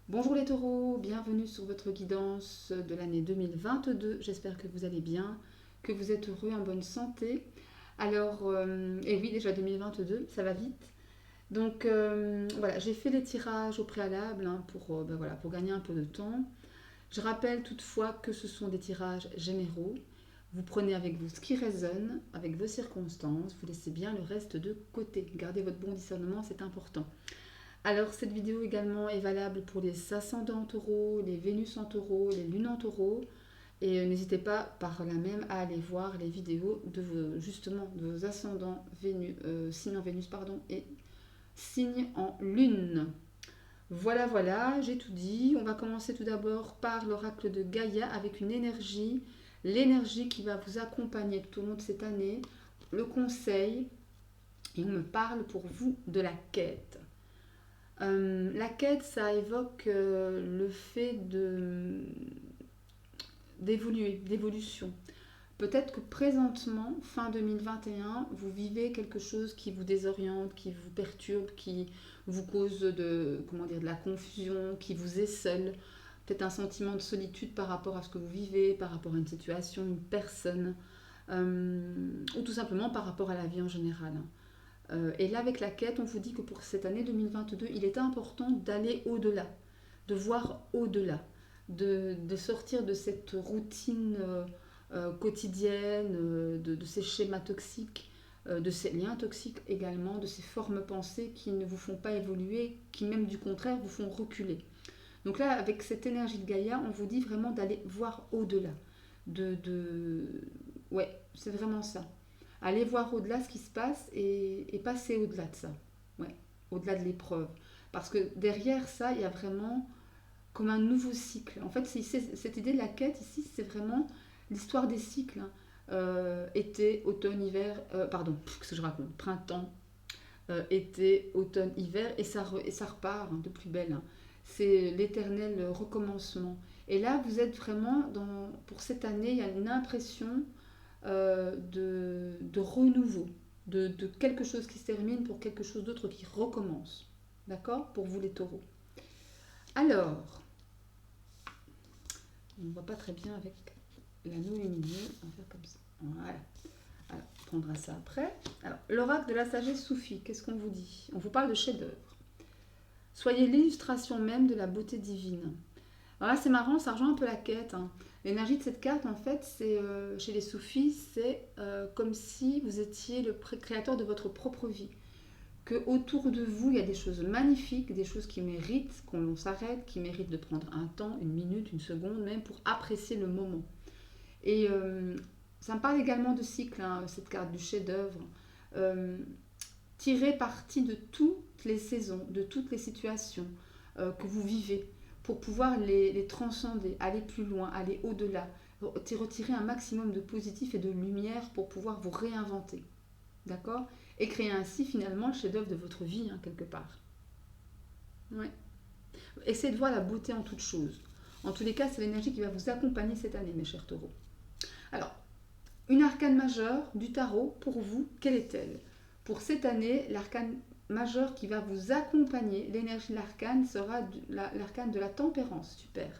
Bonjour les taureaux, bienvenue sur votre guidance de l'année 2022. J'espère que vous allez bien, que vous êtes heureux, en bonne santé. Alors, et oui, déjà 2022, ça va vite. Donc voilà, j'ai fait les tirages au préalable pour, voilà, pour gagner un peu de temps. Je rappelle toutefois que ce sont des tirages généraux. Vous prenez avec vous ce qui résonne, avec vos circonstances, vous laissez bien le reste de côté. Gardez votre bon discernement, c'est important. Alors, cette vidéo également est valable pour les ascendants en taureau, les Vénus en taureau, les lunes en taureau. Et n'hésitez pas par là même à aller voir les vidéos de vos, justement, de vos ascendants Vénus, signes en Vénus pardon, et signes en lune. Voilà, voilà, j'ai tout dit. On va commencer tout d'abord par l'oracle de Gaïa avec une énergie, l'énergie qui va vous accompagner tout au long de cette année, le conseil, et on me parle pour vous de la quête. La quête, ça évoque le fait d'évoluer, d'évolution. Peut-être que présentement, fin 2021, vous vivez quelque chose qui vous désoriente, qui vous perturbe, qui vous cause comment dire, de la confusion, qui vous est seul. Peut-être un sentiment de solitude par rapport à ce que vous vivez, par rapport à une situation, une personne, ou tout simplement par rapport à la vie en général. Et là, avec la quête, on vous dit que pour cette année 2022, il est important d'aller au-delà, de voir au-delà, de sortir de cette routine quotidienne, de ces schémas toxiques, de ces liens toxiques également, de ces formes pensées qui ne vous font pas évoluer, qui même du contraire vous font reculer. Donc là, avec cette énergie de Gaïa, on vous dit vraiment d'aller voir au-delà. De... Ouais, c'est vraiment ça. Aller voir au-delà ce qui se passe et passer au-delà de ça. Ouais, au-delà de l'épreuve. Parce que derrière ça, il y a vraiment comme un nouveau cycle. En fait, cette idée de la quête ici, c'est vraiment l'histoire des cycles. Été, automne, hiver, pardon, qu'est-ce que je raconte? Printemps, été, automne, hiver, et ça repart de plus belle. C'est l'éternel recommencement. Et là, vous êtes vraiment pour cette année, il y a une impression de renouveau, de quelque chose qui se termine pour quelque chose d'autre qui recommence. D'accord? Pour vous les taureaux. Alors, on ne voit pas très bien avec l'anneau lumineux. On va faire comme ça. Voilà. Alors, on prendra ça après. Alors, l'oracle de la sagesse soufie, qu'est-ce qu'on vous dit? On vous parle de chef-d'œuvre. Soyez l'illustration même de la beauté divine. Alors là, c'est marrant, ça rejoint un peu la quête. L'énergie de cette carte, en fait, c'est chez les soufis, c'est comme si vous étiez le créateur de votre propre vie. Que autour de vous, il y a des choses magnifiques, des choses qui méritent qu'on s'arrête, qui méritent de prendre un temps, une minute, une seconde, même pour apprécier le moment. Et ça me parle également de cycle, cette carte du chef-d'œuvre. Tirer parti de toutes les saisons, de toutes les situations que vous vivez, pour pouvoir les transcender, aller plus loin, aller au-delà, retirer un maximum de positif et de lumière pour pouvoir vous réinventer. D'accord? Et créer ainsi finalement le chef-d'œuvre de votre vie, quelque part. Ouais. Essayez de voir la beauté en toute chose. En tous les cas, c'est l'énergie qui va vous accompagner cette année, mes chers taureaux. Alors, une arcane majeure du tarot, pour vous, quelle est-elle? Pour cette année, l'arcane majeur qui va vous accompagner, l'énergie de l'arcane sera l'arcane de la tempérance. Super.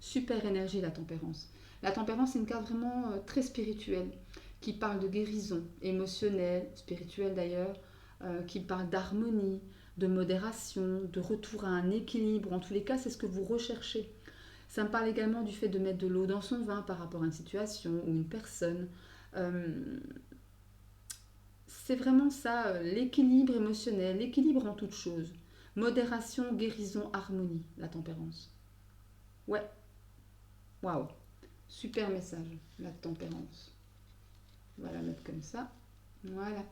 Super énergie, la tempérance. La tempérance, c'est une carte vraiment très spirituelle, qui parle de guérison émotionnelle, spirituelle d'ailleurs, qui parle d'harmonie, de modération, de retour à un équilibre. En tous les cas, c'est ce que vous recherchez. Ça me parle également du fait de mettre de l'eau dans son vin par rapport à une situation ou une personne. C'est vraiment ça, l'équilibre émotionnel, l'équilibre en toute chose. Modération, guérison, harmonie, la tempérance. Ouais, waouh, super message, la tempérance. On va la mettre comme ça. Voilà.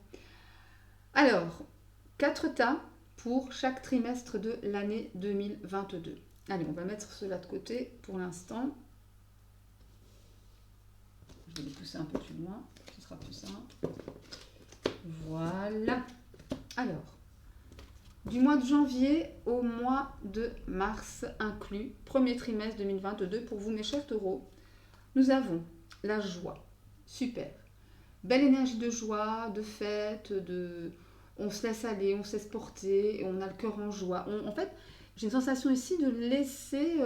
Alors, 4 tas pour chaque trimestre de l'année 2022. Allez, on va mettre cela de côté pour l'instant. Je vais les pousser un peu plus loin, ce sera plus simple. Voilà. Alors, du mois de janvier au mois de mars inclus, premier trimestre 2022 pour vous mes chers taureaux, nous avons la joie. Super. Belle énergie de joie, de fête, on se laisse aller, on se laisse porter, et on a le cœur en joie. En fait, J'ai une sensation ici de laisser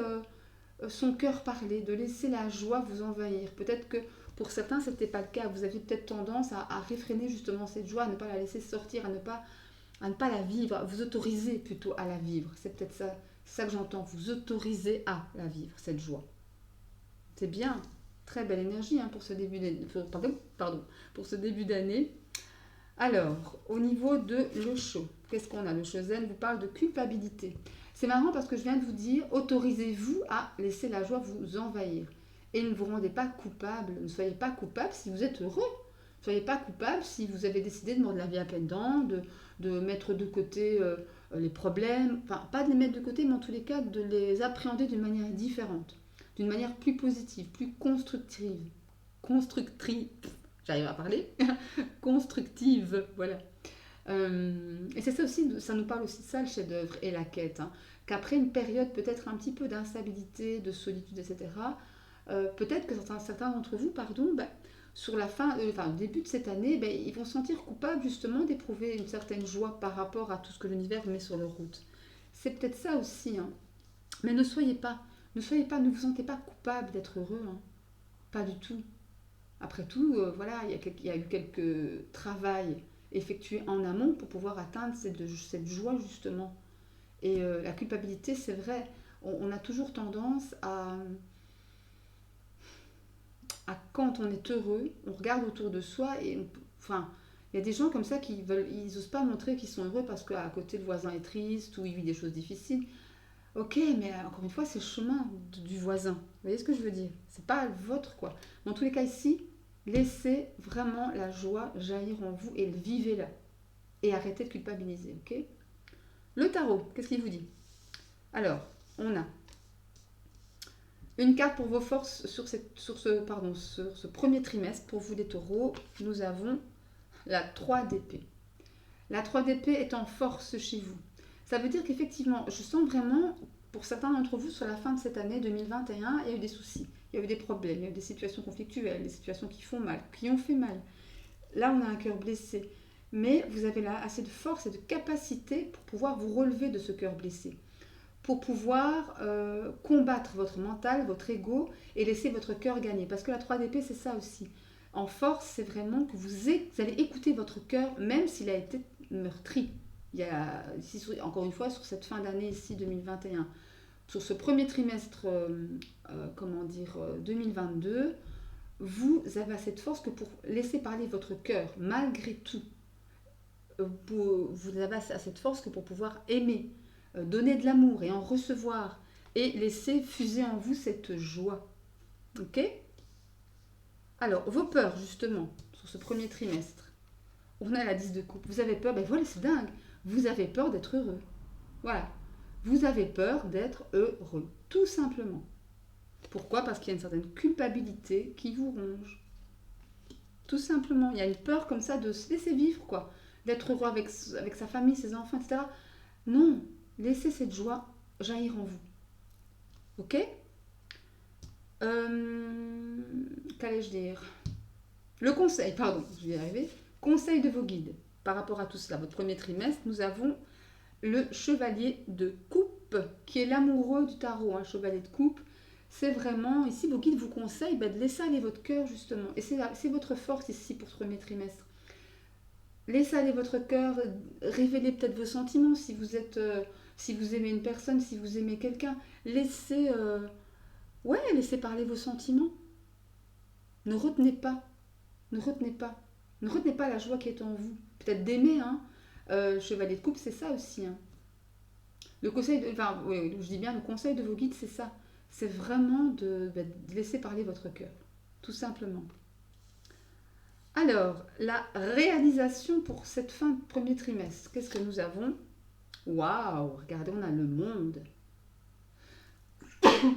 son cœur parler, de laisser la joie vous envahir. Peut-être que pour certains, ce n'était pas le cas. Vous aviez peut-être tendance à réfréner justement cette joie, à ne pas la laisser sortir, à ne pas la vivre, à vous autoriser plutôt à la vivre. C'est peut-être ça, ça que j'entends, vous autoriser à la vivre, cette joie. C'est bien, très belle énergie pour ce début d'année. Pardon, pour ce début d'année. Alors, au niveau de l'Osho, qu'est-ce qu'on a? Le Shozen vous parle de culpabilité. C'est marrant parce que je viens de vous dire, autorisez-vous à laisser la joie vous envahir. Et ne vous rendez pas coupable, ne soyez pas coupable si vous êtes heureux. Ne soyez pas coupable si vous avez décidé de mordre la vie à pleines dents, de mettre de côté les problèmes, enfin pas de les mettre de côté, mais en tous les cas de les appréhender d'une manière différente, d'une manière plus positive, plus constructive, j'arrive à parler, constructive, voilà. Et c'est ça aussi, ça nous parle aussi de ça, le chef-d'œuvre et la quête. Qu'après une période peut-être un petit peu d'instabilité, de solitude, etc., peut-être que certains d'entre vous, sur la fin, au début de cette année, ils vont se sentir coupables justement d'éprouver une certaine joie par rapport à tout ce que l'univers met sur leur route. C'est peut-être ça aussi. Mais ne vous sentez pas coupable d'être heureux. Pas du tout. Après tout, voilà, il y a eu quelques travail effectués en amont pour pouvoir atteindre cette joie justement. Et la culpabilité, c'est vrai, on a toujours tendance à quand on est heureux, on regarde autour de soi et il y a des gens comme ça ils n'osent pas montrer qu'ils sont heureux parce qu'à côté le voisin est triste ou il vit des choses difficiles. Ok, mais encore une fois, c'est le chemin du voisin. Vous voyez ce que je veux dire? C'est pas le vôtre, quoi. Dans tous les cas ici, laissez vraiment la joie jaillir en vous et vivez-la. Et arrêtez de culpabiliser, ok? Le tarot, qu'est-ce qu'il vous dit? Alors, on a une carte pour vos forces sur ce premier trimestre. Pour vous les taureaux, nous avons la 3 d'épée. La 3 d'épée est en force chez vous. Ça veut dire qu'effectivement, je sens vraiment, pour certains d'entre vous, sur la fin de cette année 2021, il y a eu des soucis, il y a eu des problèmes, il y a eu des situations conflictuelles, des situations qui font mal, qui ont fait mal. Là, on a un cœur blessé. Mais vous avez là assez de force et de capacité pour pouvoir vous relever de ce cœur blessé. Pour pouvoir combattre votre mental, votre ego et laisser votre cœur gagner. Parce que la 3 d'épée, c'est ça aussi. En force, c'est vraiment que vous allez écouter votre cœur, même s'il a été meurtri. Il y a, ici, encore une fois, sur cette fin d'année ici 2021, sur ce premier trimestre 2022, vous avez assez de force que pour laisser parler votre cœur, malgré tout, vous avez assez de force que pour pouvoir aimer, donner de l'amour et en recevoir et laisser fuser en vous cette joie. Ok? Alors, vos peurs, justement, sur ce premier trimestre. On a la 10 de coupe. Vous avez peur, voilà, c'est dingue. Vous avez peur d'être heureux. Voilà. Vous avez peur d'être heureux. Tout simplement. Pourquoi? Parce qu'il y a une certaine culpabilité qui vous ronge. Tout simplement. Il y a une peur comme ça de se laisser vivre, quoi. D'être heureux avec sa famille, ses enfants, etc. Non. Laissez cette joie jaillir en vous. Ok? Qu'allais-je dire? Le conseil, pardon, je vais y arriver. Conseil de vos guides. Par rapport à tout cela, votre premier trimestre, nous avons le chevalier de coupe, qui est l'amoureux du tarot. Un chevalier de coupe, c'est vraiment, ici, vos guides vous conseillent de laisser aller votre cœur, justement. Et c'est votre force ici pour ce premier trimestre. Laissez aller votre cœur, révélez peut-être vos sentiments si vous aimez une personne, si vous aimez quelqu'un. Laissez parler vos sentiments. Ne retenez pas. Ne retenez pas. Ne retenez pas la joie qui est en vous. Peut-être d'aimer, chevalier de coupe, c'est ça aussi. Le conseil, je dis bien le conseil de vos guides, c'est ça. C'est vraiment de laisser parler votre cœur. Tout simplement. Alors, la réalisation pour cette fin de premier trimestre. Qu'est-ce que nous avons? Waouh, regardez, on a le monde.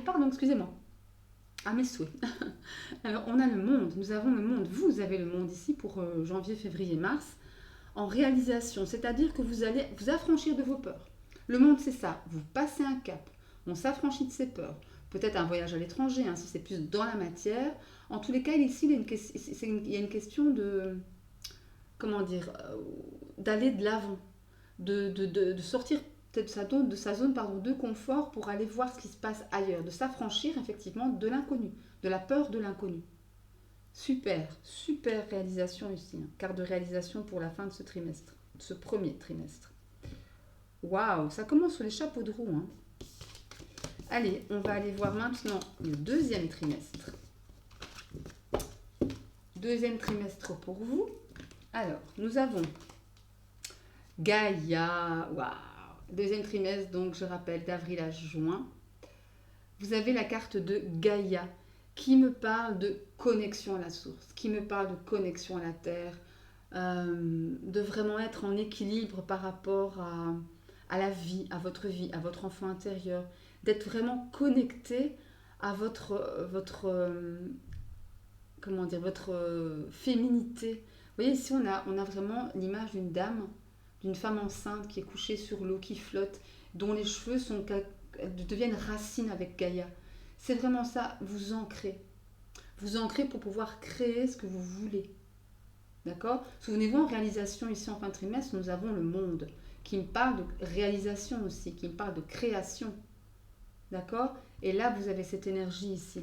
Pardon, excusez-moi. À mes souhaits. Alors, on a le monde. Nous avons le monde. Vous avez le monde ici pour janvier, février, mars. En réalisation, c'est-à-dire que vous allez vous affranchir de vos peurs. Le monde, c'est ça. Vous passez un cap. On s'affranchit de ses peurs. Peut-être un voyage à l'étranger, si c'est plus dans la matière. En tous les cas, ici, il y a une question de... Comment dire? D'aller de l'avant. De sortir peut-être de sa zone de confort pour aller voir ce qui se passe ailleurs, de s'affranchir effectivement de l'inconnu, de la peur de l'inconnu. Super, super réalisation ici. Carte de réalisation pour la fin de ce trimestre, de ce premier trimestre. Waouh, ça commence sur les chapeaux de roue. Hein. Allez, on va aller voir maintenant le deuxième trimestre. Deuxième trimestre pour vous. Alors, nous avons Gaïa. Waouh. Deuxième trimestre, donc je rappelle, d'avril à juin. Vous avez la carte de Gaïa qui me parle de connexion à la source, qui me parle de connexion à la terre, de vraiment être en équilibre par rapport à la vie, à votre enfant intérieur, d'être vraiment connecté à comment dire, votre féminité. Vous voyez, ici, on a vraiment l'image d'une dame, d'une femme enceinte qui est couchée sur l'eau, qui flotte, dont les cheveux deviennent racines avec Gaïa. C'est vraiment ça, vous ancrez. Vous ancrez pour pouvoir créer ce que vous voulez. D'accord? Souvenez-vous, en réalisation, ici en fin de trimestre, nous avons le monde qui me parle de réalisation aussi, qui me parle de création. D'accord? Et là, vous avez cette énergie ici.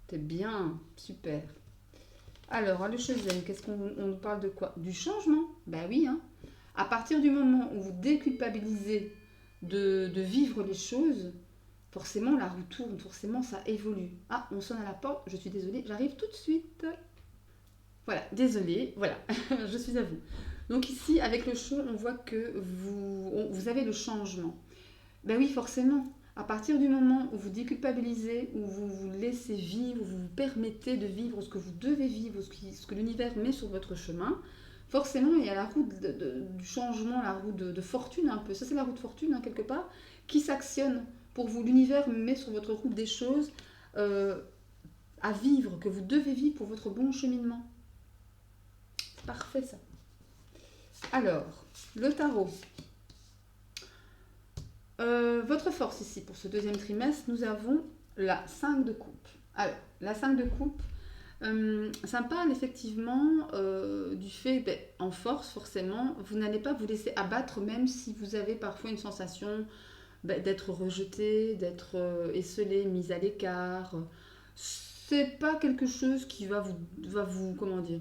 C'est bien, super. Alors, le Shenzhen, qu'est-ce qu'on nous parle de quoi? Du changement. Ben oui, hein. À partir du moment où vous déculpabilisez de vivre les choses, forcément la roue tourne, forcément ça évolue. Ah, on sonne à la porte, je suis désolée, j'arrive tout de suite. Voilà, désolée, voilà, je suis à vous. Donc ici, avec le show, on voit que vous avez le changement. Ben oui, forcément. À partir du moment où vous déculpabilisez, où vous vous laissez vivre, où vous vous permettez de vivre ce que vous devez vivre, ce que l'univers met sur votre chemin, forcément, il y a la roue du changement, la roue de fortune un peu. Ça, c'est la roue de fortune, hein, quelque part, qui s'actionne pour vous. L'univers met sur votre route des choses à vivre, que vous devez vivre pour votre bon cheminement. C'est parfait, ça. Alors, le tarot. Votre force ici pour ce deuxième trimestre, nous avons la 5 de coupe. Alors, la 5 de coupe, ça me parle effectivement du fait, en force forcément, vous n'allez pas vous laisser abattre même si vous avez parfois une sensation d'être rejeté, d'être esselé, mis à l'écart. C'est pas quelque chose qui va vous, comment dire,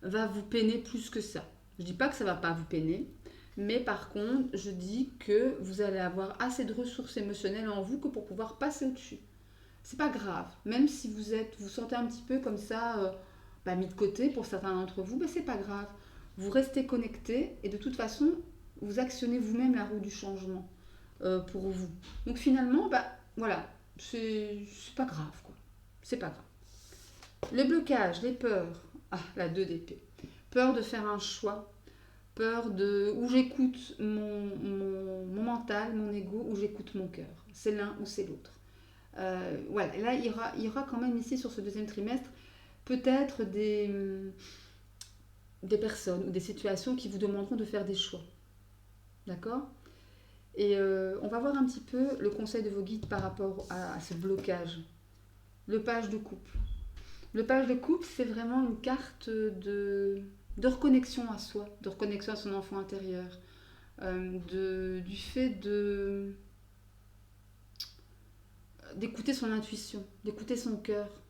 va vous peiner plus que ça. Je dis pas que ça va pas vous peiner, mais par contre, je dis que vous allez avoir assez de ressources émotionnelles en vous que pour pouvoir passer au-dessus. C'est pas grave, même si vous sentez un petit peu comme ça, mis de côté pour certains d'entre vous, c'est pas grave. Vous restez connecté et de toute façon, vous actionnez vous-même la roue du changement pour vous. Donc finalement, voilà, c'est pas grave, quoi. C'est pas grave. Les blocages, les peurs, la 2 d'épée. Peur de faire un choix, peur de où j'écoute mon mental, mon ego, où j'écoute mon cœur. C'est l'un ou c'est l'autre. Voilà, là il y aura quand même ici sur ce deuxième trimestre peut-être des personnes ou des situations qui vous demanderont de faire des choix. D'accord? Et on va voir un petit peu le conseil de vos guides par rapport à ce blocage. Le page de coupe. Le page de coupe, c'est vraiment une carte de reconnexion à soi, de reconnexion à son enfant intérieur, du fait d'écouter son intuition, d'écouter son cœur,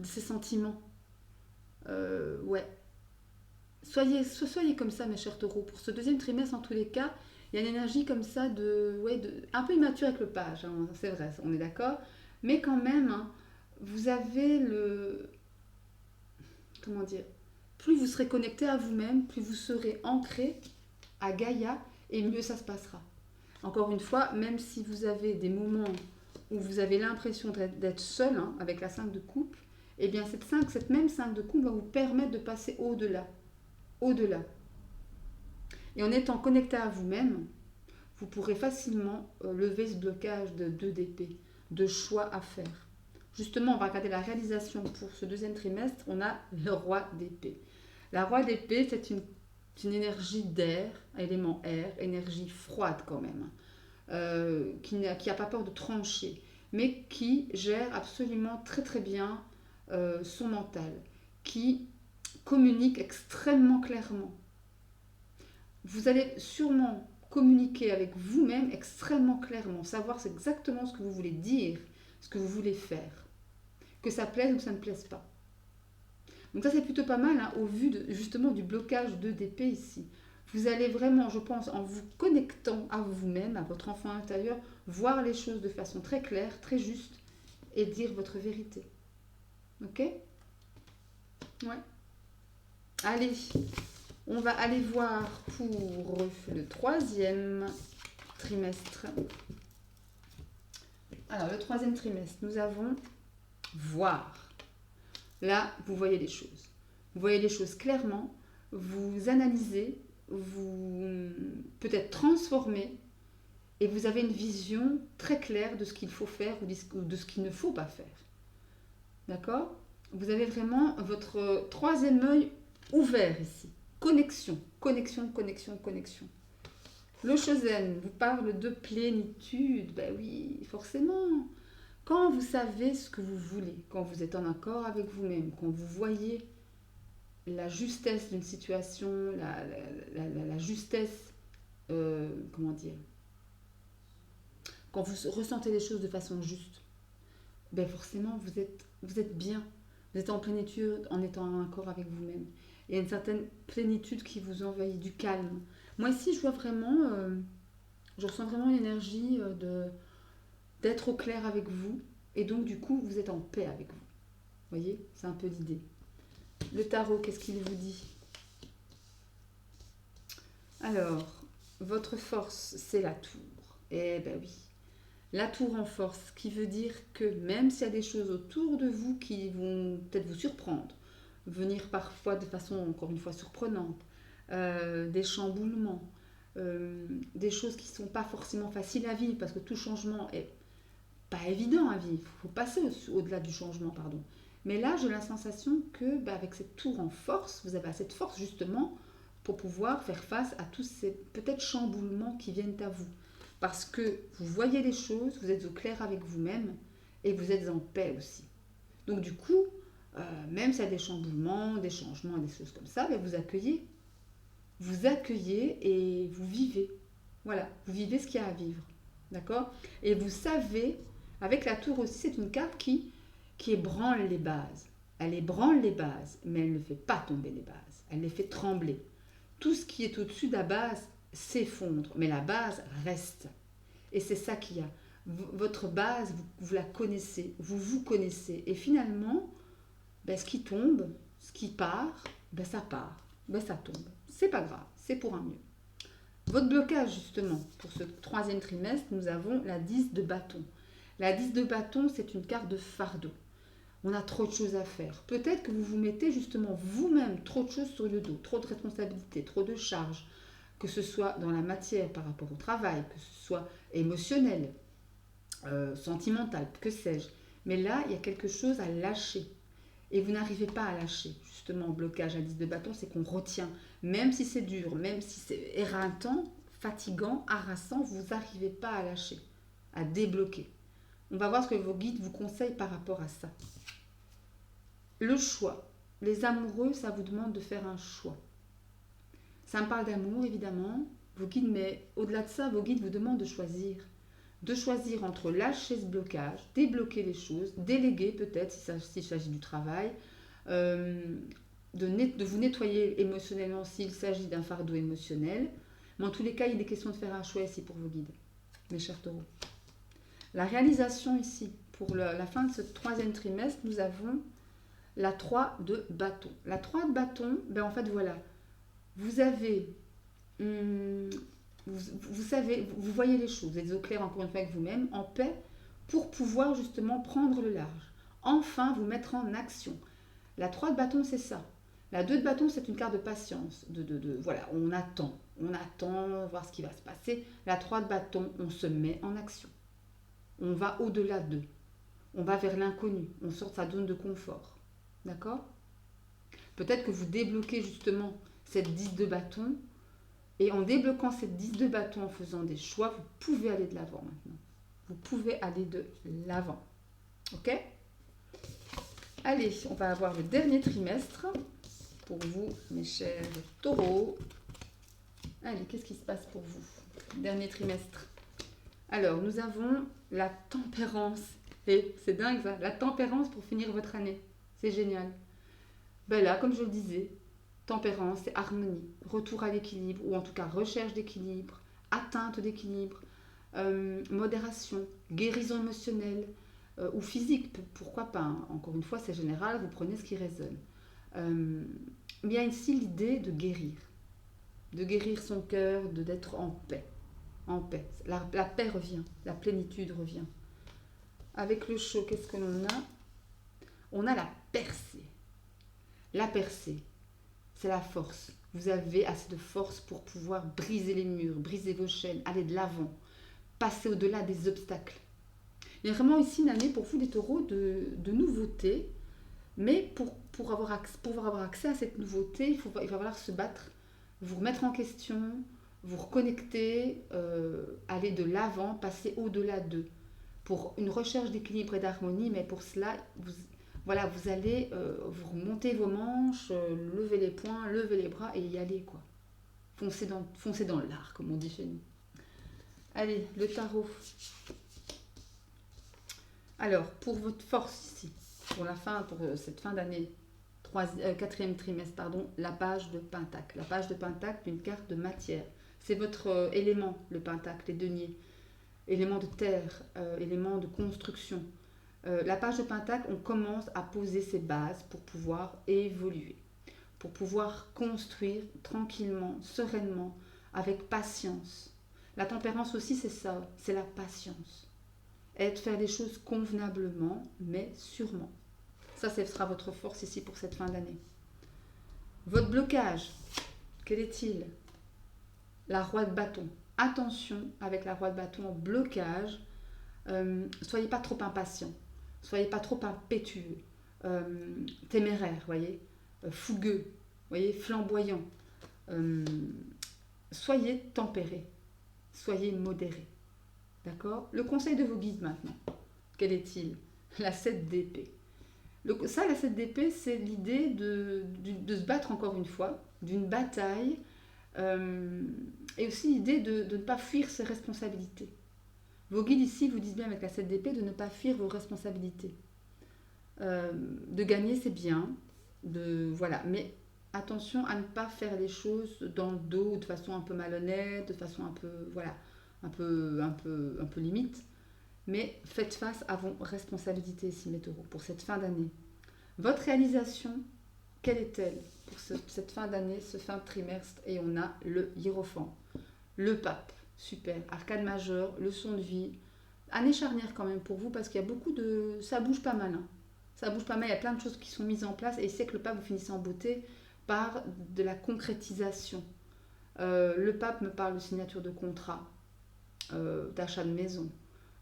ses sentiments. Ouais. Soyez comme ça, mes chers taureaux. Pour ce deuxième trimestre, en tous les cas, il y a une énergie comme ça un peu immature avec le page, hein, c'est vrai, on est d'accord. Mais quand même, hein, vous avez comment dire, plus vous serez connecté à vous-même, plus vous serez ancré à Gaïa et mieux ça se passera. Encore une fois, même si vous avez des moments où vous avez l'impression d'être seul, hein, avec la 5 de coupe, eh bien cette même 5 de coupe va vous permettre de passer au-delà. Au-delà. Et en étant connecté à vous-même, vous pourrez facilement lever ce blocage de 2 d'épée, de choix à faire. Justement, on va regarder la réalisation pour ce deuxième trimestre. On a le roi d'épée. La roi d'épée, c'est une énergie d'air, élément air, énergie froide quand même, qui n'a pas peur de trancher, mais qui gère absolument très très bien son mental, qui communique extrêmement clairement. Vous allez sûrement communiquer avec vous-même extrêmement clairement, savoir exactement ce que vous voulez dire, ce que vous voulez faire, que ça plaise ou que ça ne plaise pas. Donc ça c'est plutôt pas mal hein, au vu justement du blocage de d'épée ici. Vous allez vraiment, je pense, en vous connectant à vous-même, à votre enfant intérieur, voir les choses de façon très claire, très juste et dire votre vérité. Ok? Ouais. Allez, on va aller voir pour le 3e trimestre. Alors, le 3e trimestre, nous avons voir. Là, vous voyez les choses. Vous voyez les choses clairement, vous analysez, vous peut-être transformez et vous avez une vision très claire de ce qu'il faut faire ou de ce qu'il ne faut pas faire. D'accord? Vous avez vraiment votre 3e œil ouvert ici. Connexion, connexion, connexion, connexion. Le Chosen vous parle de plénitude. Ben oui, forcément. Quand vous savez ce que vous voulez, quand vous êtes en accord avec vous-même, quand vous voyez la justesse d'une situation, la justesse, comment dire, quand vous ressentez les choses de façon juste, ben forcément vous êtes bien, vous êtes en plénitude en étant en accord avec vous-même. Il y a une certaine plénitude qui vous envahit, du calme. Moi ici je vois vraiment, je ressens vraiment l'énergie d'être au clair avec vous et donc du coup vous êtes en paix avec vous. Vous voyez, c'est un peu l'idée. Le tarot, qu'est-ce qu'il vous dit? Alors, votre force, c'est la tour. Eh ben oui, la tour en force, qui veut dire que même s'il y a des choses autour de vous qui vont peut-être vous surprendre, venir parfois de façon, encore une fois, surprenante, des chamboulements, des choses qui ne sont pas forcément faciles à vivre, parce que tout changement est pas évident à vivre, il faut passer au-delà du changement, pardon. Mais là, j'ai la sensation que avec cette tour en force, vous avez cette force justement pour pouvoir faire face à tous ces peut-être chamboulements qui viennent à vous. Parce que vous voyez les choses, vous êtes au clair avec vous-même et vous êtes en paix aussi. Donc du coup, même s'il y a des chamboulements, des changements, des choses comme ça, vous accueillez. Vous accueillez et vous vivez. Voilà, vous vivez ce qu'il y a à vivre. D'accord? Et vous savez, avec la tour aussi, c'est une carte qui ébranle les bases. Elle ébranle les bases, mais elle ne fait pas tomber les bases. Elle les fait trembler. Tout ce qui est au-dessus de la base s'effondre, mais la base reste. Et c'est ça qu'il y a. Votre base, vous la connaissez, vous vous connaissez. Et finalement, ce qui tombe, ce qui part, ça part, ça tombe. C'est pas grave, c'est pour un mieux. Votre blocage, justement, pour ce 3e trimestre, nous avons la 10 de bâton. La 10 de bâton, c'est une carte de fardeau. On a trop de choses à faire. Peut-être que vous vous mettez justement vous-même trop de choses sur le dos, trop de responsabilités, trop de charges, que ce soit dans la matière par rapport au travail, que ce soit émotionnel, sentimental, que sais-je. Mais là, il y a quelque chose à lâcher. Et vous n'arrivez pas à lâcher. Justement, blocage à 10 de bâton, c'est qu'on retient. Même si c'est dur, même si c'est éreintant, fatigant, harassant, vous n'arrivez pas à lâcher, à débloquer. On va voir ce que vos guides vous conseillent par rapport à ça. Le choix. Les amoureux, ça vous demande de faire un choix. Ça me parle d'amour, évidemment. Vos guides, mais au-delà de ça, vos guides vous demandent de choisir. De choisir entre lâcher ce blocage, débloquer les choses, déléguer peut-être s'il s'agit du travail, de vous nettoyer émotionnellement s'il s'agit d'un fardeau émotionnel. Mais en tous les cas, il est question de faire un choix ici pour vos guides, mes chers taureaux. La réalisation ici, pour la fin de ce 3e trimestre, nous avons la 3 de bâton. La 3 de bâton, en fait, voilà. Vous avez... vous savez, vous voyez les choses, vous êtes au clair encore une fois avec vous-même, en paix, pour pouvoir justement prendre le large. Enfin, vous mettre en action. La 3 de bâton, c'est ça. La 2 de bâton, c'est une carte de patience. Voilà, on attend, voir ce qui va se passer. La 3 de bâton, on se met en action. On va au-delà d'eux. On va vers l'inconnu. On sort de sa zone de confort. D'accord? Peut-être que vous débloquez justement cette 10 de bâton. Et en débloquant cette 10 de bâton, en faisant des choix, vous pouvez aller de l'avant maintenant. Vous pouvez aller de l'avant. Ok? Allez, on va avoir le dernier trimestre pour vous, mes chers taureaux. Allez, qu'est-ce qui se passe pour vous? dernier trimestre. Alors, nous avons la tempérance. Et c'est dingue ça, la tempérance pour finir votre année. C'est génial. Ben là, comme je le disais, tempérance, c'est harmonie, retour à l'équilibre, ou en tout cas recherche d'équilibre, atteinte d'équilibre, modération, guérison émotionnelle ou physique, pourquoi pas, hein. Encore une fois, c'est général, vous prenez ce qui résonne. Mais il y a ici l'idée de guérir son cœur, d'être en paix. En paix. La paix revient, la plénitude revient. Avec le chaud, qu'est-ce que l'on a? On a la percée. La percée, c'est la force. Vous avez assez de force pour pouvoir briser les murs, briser vos chaînes, aller de l'avant, passer au-delà des obstacles. Il y a vraiment ici une année pour vous, les taureaux, de nouveautés. Mais pour pouvoir avoir accès à cette nouveauté, il va falloir se battre, vous remettre en question, vous reconnecter, aller de l'avant, passer au-delà d'eux. Pour une recherche d'équilibre et d'harmonie, mais pour cela, vous allez vous remonter vos manches, lever les poings, lever les bras et y aller, quoi. Foncez dans l'art, comme on dit chez nous. Allez, le tarot. Alors, pour votre force ici, pour cette fin d'année, quatrième trimestre, pardon, la page de Pentacle. La page de Pentacle, une carte de matière. C'est votre élément, le Pentacle, les deniers. Élément de terre, élément de construction. La page de Pentacle, on commence à poser ses bases pour pouvoir évoluer, pour pouvoir construire tranquillement, sereinement, avec patience. La tempérance aussi, c'est ça, c'est la patience. Faire des choses convenablement, mais sûrement. Ça, ce sera votre force ici pour cette fin d'année. Votre blocage, quel est-il? La roue de bâton. Attention avec la roue de bâton en blocage. Soyez pas trop impatient. Soyez pas trop impétueux. Téméraire, voyez. Fougueux, voyez, flamboyant. Soyez tempéré. Soyez modéré. D'accord? Le conseil de vos guides maintenant, quel est-il? La 7 d'épée. La 7 d'épée, c'est l'idée de se battre encore une fois, d'une bataille, et aussi l'idée de ne pas fuir ses responsabilités. Vos guides ici vous disent bien avec la 7 d'épée de ne pas fuir vos responsabilités. De gagner, c'est bien, voilà, mais attention à ne pas faire les choses dans le dos, de façon un peu malhonnête, de façon un peu, voilà, un peu limite, mais faites face à vos responsabilités ici, mes taureaux, pour cette fin d'année. Votre réalisation, quelle est-elle pour cette fin d'année, ce fin de trimestre? Et on a le hiérophant, le pape, super, arcane majeur, leçon de vie, année charnière quand même pour vous, parce qu'il y a beaucoup de... ça bouge pas mal, hein. Ça bouge pas mal, il y a plein de choses qui sont mises en place, et c'est que le pape, vous finissez en beauté par de la concrétisation. Le pape me parle de signature de contrat, d'achat de maison,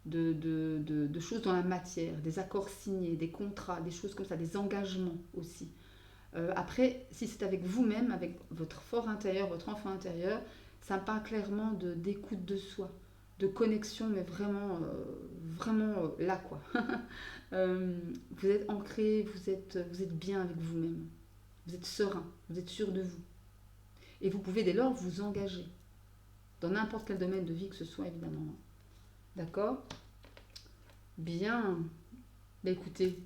de choses dans la matière, des accords signés, des contrats, des choses comme ça, des engagements aussi. Après, si c'est avec vous-même, avec votre fort intérieur, votre enfant intérieur, ça me parle clairement d'écoute de soi, de connexion, mais vraiment, là, quoi. Vous êtes ancré, vous êtes bien avec vous-même, vous êtes serein, vous êtes sûr de vous. Et vous pouvez dès lors vous engager dans n'importe quel domaine de vie que ce soit, évidemment. D'accord? Bien. Ben écoutez,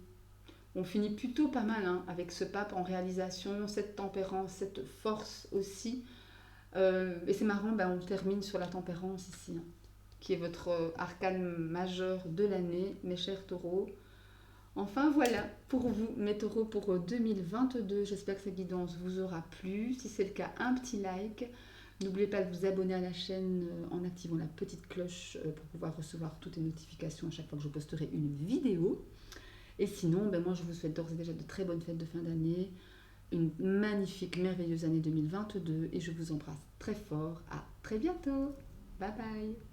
on finit plutôt pas mal, hein, avec ce pape en réalisation, cette tempérance, cette force aussi. Et c'est marrant, ben on termine sur la tempérance ici, hein, qui est votre arcane majeur de l'année, mes chers taureaux. Enfin voilà, pour vous, mes taureaux, pour 2022, j'espère que cette guidance vous aura plu. Si c'est le cas, un petit like. N'oubliez pas de vous abonner à la chaîne en activant la petite cloche pour pouvoir recevoir toutes les notifications à chaque fois que je posterai une vidéo. Et sinon, ben moi je vous souhaite d'ores et déjà de très bonnes fêtes de fin d'année, une magnifique, merveilleuse année 2022 et je vous embrasse très fort. À très bientôt. Bye bye.